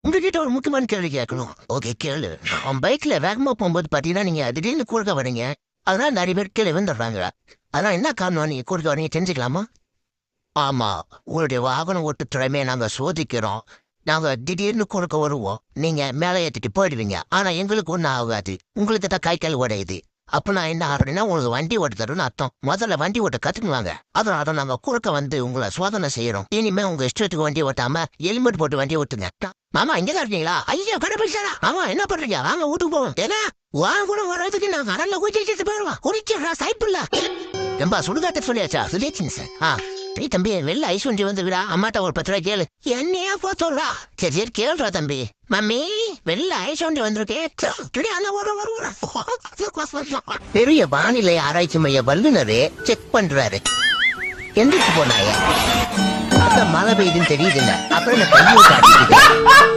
உங்ககிட்ட ஒரு முக்கியமான கேள்வி கேட்கணும். ஓகே கேளு. அவன் பைக்ல வேகமா போகும்போது பாத்தீங்கன்னா நீங்க திடீர்னு குறுக்க வரீங்க. அதனால நிறைய பேர் கீழே விழுந்துடுறாங்க. அதனால என்ன காரணம் நீங்க குறுக்க வரீங்க தெரிஞ்சுக்கலாமா? ஆமா, உங்களுடைய வாகனம் ஓட்டு திறமையை நாங்க சோதிக்கிறோம். நாங்க திடீர்னு குறுக்க வருவோம். நீங்க மேலே ஏத்திட்டு போயிடுவீங்க. ஆனா எங்களுக்கு ஒன்றும் ஆகாது. உங்களுக்கு தான் கை கால் உடையுது. அப்ப நான் என்ன ஆடுறேன்னா உங்களுக்கு வண்டி ஓட்ட தரும்னு அர்த்தம். முதல்ல வண்டி ஓட்ட கத்துக்குவாங்க. அதனால நாங்க குறுக்க வந்து உங்களை சோதனை செய்யறோம். இனிமே உங்க இஷ்டத்துக்கு வண்டி ஓட்டாம ஹெல்மெட் போட்டு வண்டி ஓட்டுங்க. மாமா இங்கதான் இருக்கீங்களா? ஐயோ கடைபிடிச்சாரா? ஆமா என்ன பண்றீங்க? வாங்க வீட்டுக்கு போவோம். ஏன்னா வாங்க கூட வர்றதுக்கு நாங்க கடல்ல குதிச்சுட்டு போயிடுவோம். குடிக்கிறா சைப்பில்ல. ஏம்பா சுடுகாட்ட சொல்லியாச்சா? சொல்லியாச்சுங்க சார். டேய் தம்பி வெளில ஐஸ் வண்டி வந்து விடா. அம்மாட்ட ஒரு 10 ரூபாய் கேளு. என்னையா போ சொல்றா? சரி சரி கேளுடா தம்பி. மம்மி வெளில ஐஸ் வண்டி வந்திருக்கே. பெரிய வானிலை ஆராய்ச்சி மைய வல்லுநரே செக் பண்றாரு. எந்திரிச்சு போனாய. மழை பெய்யுதுன்னு தெரியுதுல்ல. அப்புறம் கையை காட்டிட்டு